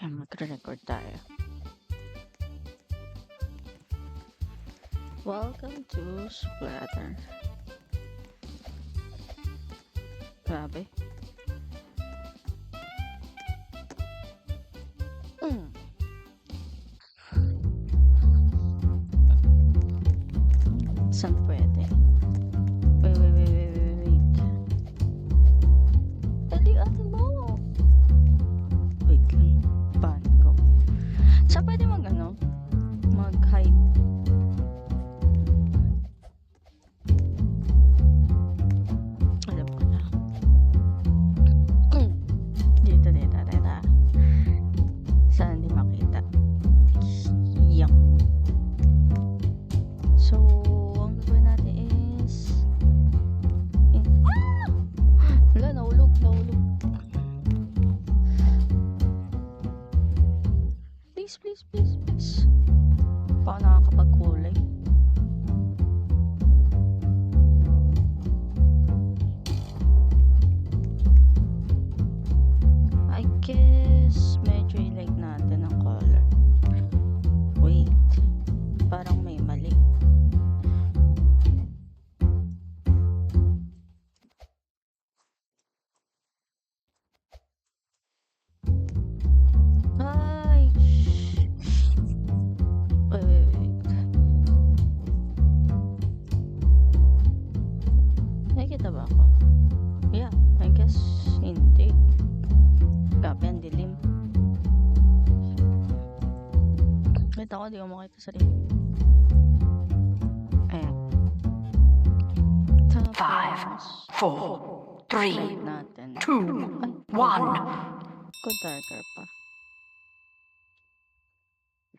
Ayan, magre-record tayo. Welcome to Splatter. Grabe. Saan pwede? Wait. Dalian mo! Wait lang. Paano ko? Saan pwede mag-hide? Alam ko na. Dito. Saan hindi makita? Yuck. So, ang gagawin natin is... Wala, nahulog. Please. Baka nakakapagkulay. I guess medyo i-like natin ang color. Wait, parang may mali. Ay! Wait. Nakikita ba ako? Yeah, I guess hindi. Grabe, ang dilim. Wait ako, di ko makita sarili. Ayan. Tapos, 5, 4, 3, light natin. 2, 1. Go darker pa.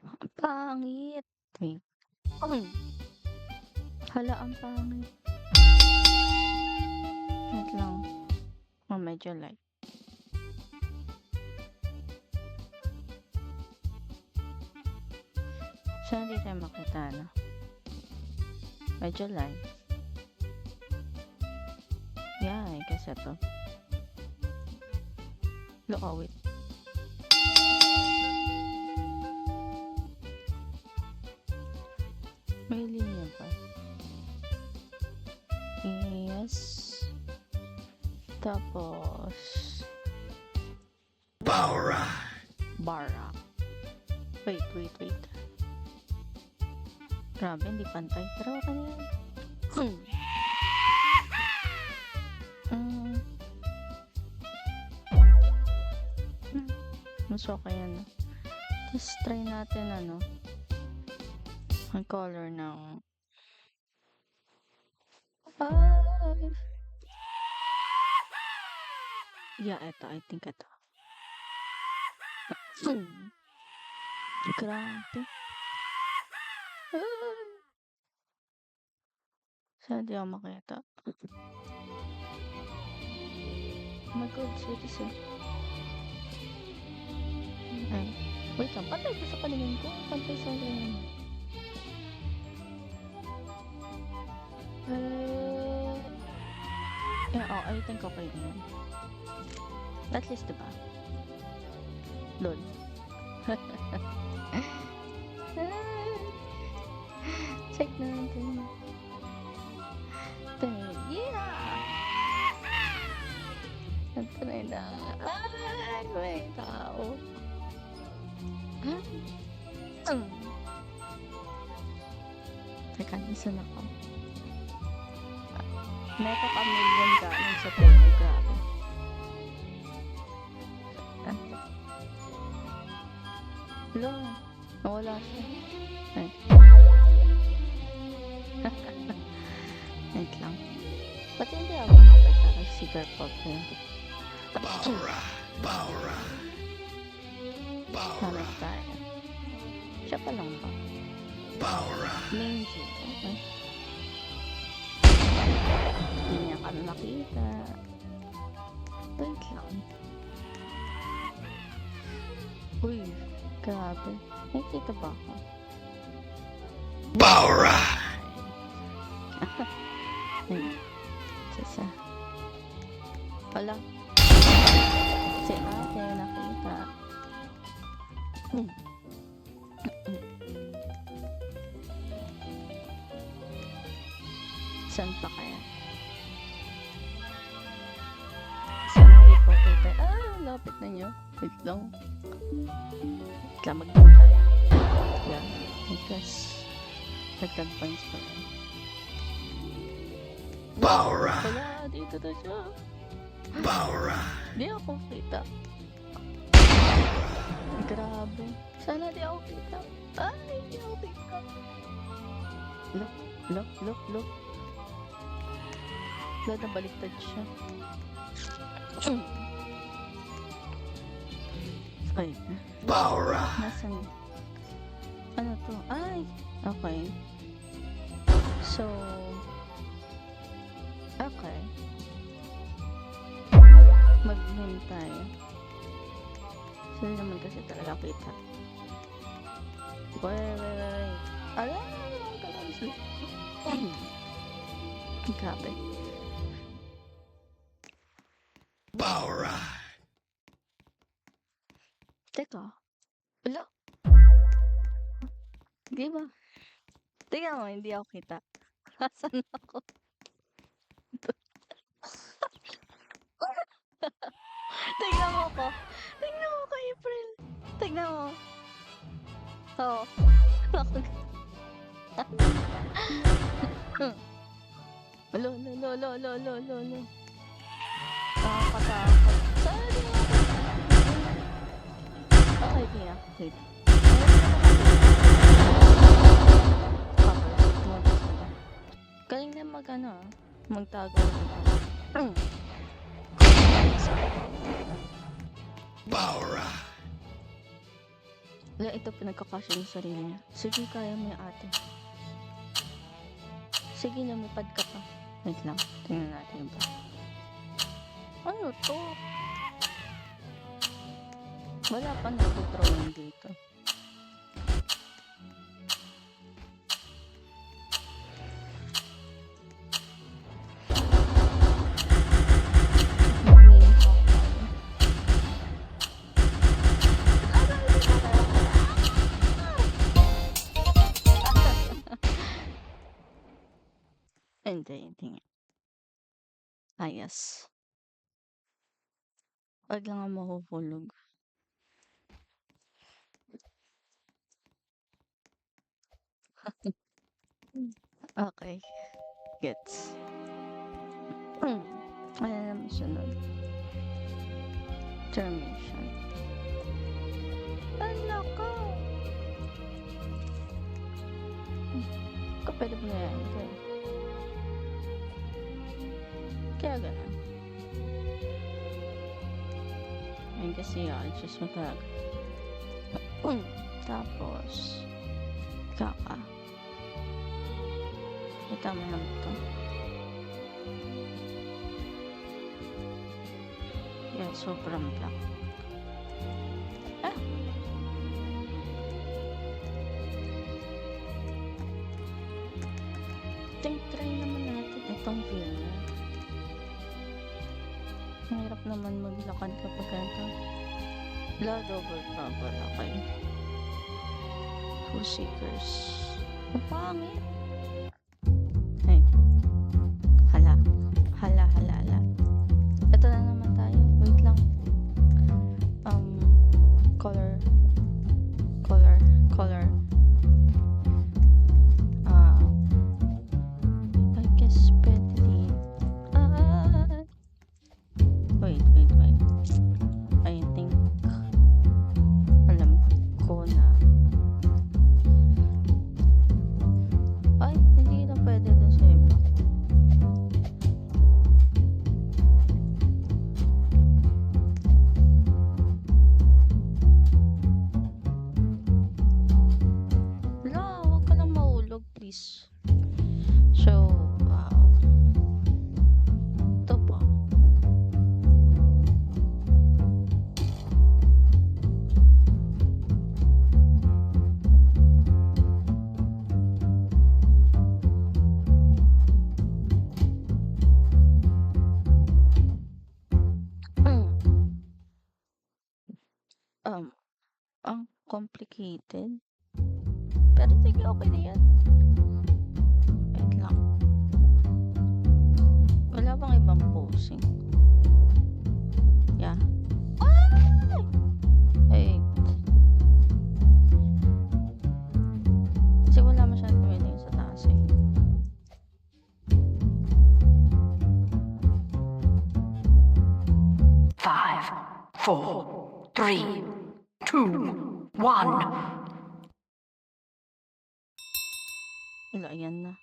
Ang pangit. Wait. Hala, ang pangit. Wait lang. Medyo light. So, hindi tayo makita, no? Medyo light. Yeah, I guess ito. Look, wait. May linya pa. Yes. Tapos... Bara. Wait. Grabe, hindi pantay. Pero okay na yan. Mas okay yan. Tapos try natin ang color ng... Yeah, ito. I think ito. Grabe. Saan di ako makita? Oh my god, serious eh. Ay, wait lang. Pantay ko sa paningin ko. Pantay sa paningin. Yeah, I think okay na yan. At least, diba? Lol. Check natin. Yeah! Ito na yun. Ay, may tao. Teka, nasan ako? Meta ka million galing sa pera. Grabe. Hello? Nawala siya. Ay. Wait lang. Ba't hindi ako makapagta ng cigar pop yun? Bara. Hanap tayo. Siya pa lang ba? Ninja. Okay. Hindi niya kami makita. Wait lang. Uy, grabe. Nakikita ba ako? Bara. Sisa. Wala. Si ate nakita. Saan pa kaya? Sana hindi po kita. Lapit na niyo. Wait lang. Wait lang, mag-down tayo. Yeah, I guess. Dagdag points pa rin. Power Wala, dito na siya. Power Di ako kita. Grabe. Sana di ako kita. Ay, di ako kita. Look. Wala, nabaliktad siya. Ay, Power nasan? Ano to? Ay, okay. So, okay. Mag-meme tayo. Sila naman kasi talaga kita. Wait. Ala, ang kalang sila. Grabe. Power Teka. Ala. Di ba? Tingnan mo, hindi ako kita. Asan ako? Tingnan mo ko. Tingnan mo ko, April. Tingnan mo. Oo. Ako. Lo. Nakakatakot. Saan di ako? Okay, Pia. Wait. Galing na magtago. Power Wala, ito pinagkakasya ng sarili niya. Sige, kaya mo yung ate. Sige, lumipad ka pa. Wait lang, tingnan natin ba. Ano to? Wala pa nag-drawing dito. Hindi. Yes. Wag lang ang mahuhulog. Okay. Gets. Ano naman sunod? Termination. Ano ka? Kapag mo na yan. Kaya ganun. I guess i-adjust mo talaga. Tapos, kaka. Tama naman ito. Yeah, sobrang black. Try naman natin itong view. Mahirap naman maglakad kapag ganito. Blood over cover, okay. Two seekers. Ang pangit. Ay. Hala. Ito na naman tayo. Wait lang. Color. I guess pwede din. Wait. I think alam ko na. Ay, hindi na pwede dun sa iba. Wala, huwag ka lang mahulog, please. So, ito pa. Ang complicated. Pero sige, okay na yan. Wait lang. Wala bang ibang posing? Yeah. Ay! Wait. Kasi wala masyadong pwedeng sa taas eh. Five, four, three, two, one. Wala, yan na.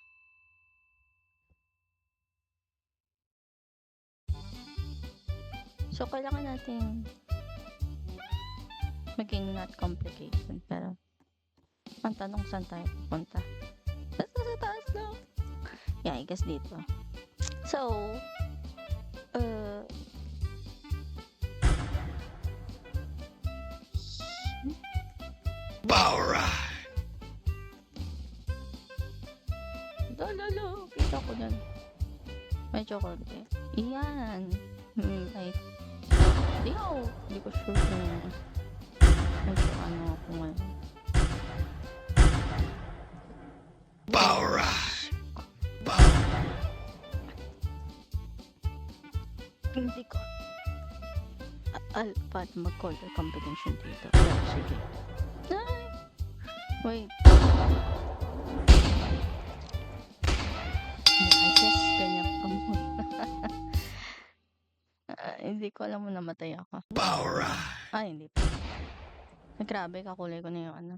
So, kailangan natin maging not complicated. Pero, ang tanong saan tayo pupunta? Basta sa taas lang. Yeah, I guess dito. So, Baura. lalo, kita ko dyan. Medyo konti. Iyan. Like, hindi ko sure kung medyo ano ako ngayon. Baura. Hindi ko paano mag-color combination dito. Pero sige. Ay! Wait. I guess ganyan ka muna. Hindi ko alam mo namatay ako. Baura. Hindi pa. Grabe, kakulay ko na yung ano.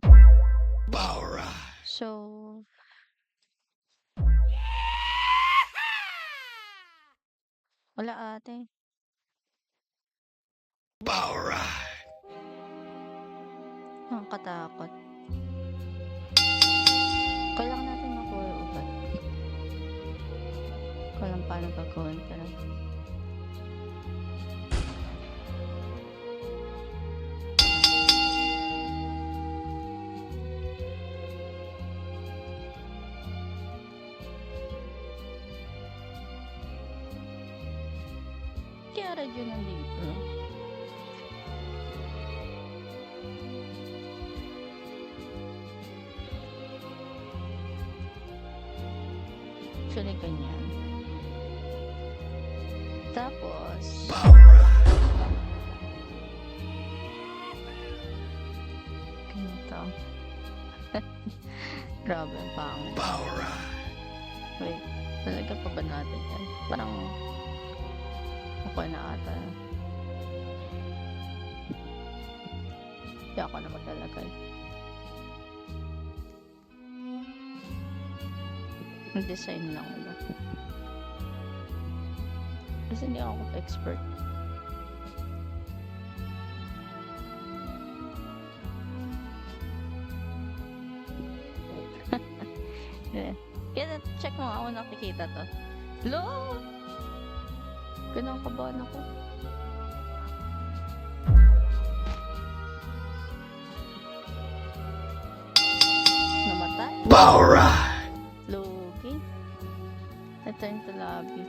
Baura. So, wala ate. Baura. Ang katakot. Kailangan natin makuha yung ugat. Ko lang paano gagawin pero kaya radyo nandito. Actually, ganyan. Tapos, Baura. ganito. Grabe, ang pangit. Baura. Wait, talaga pa ba natin yan? Parang, okay na ata. Hindi ako na maglalagay. Design lang wala. Kasi hindi ako expert. Kaya check mo ako nakikita to. Lo! Ganun kabahan ako. Namatay. Baura. Lugi. Return to lobby.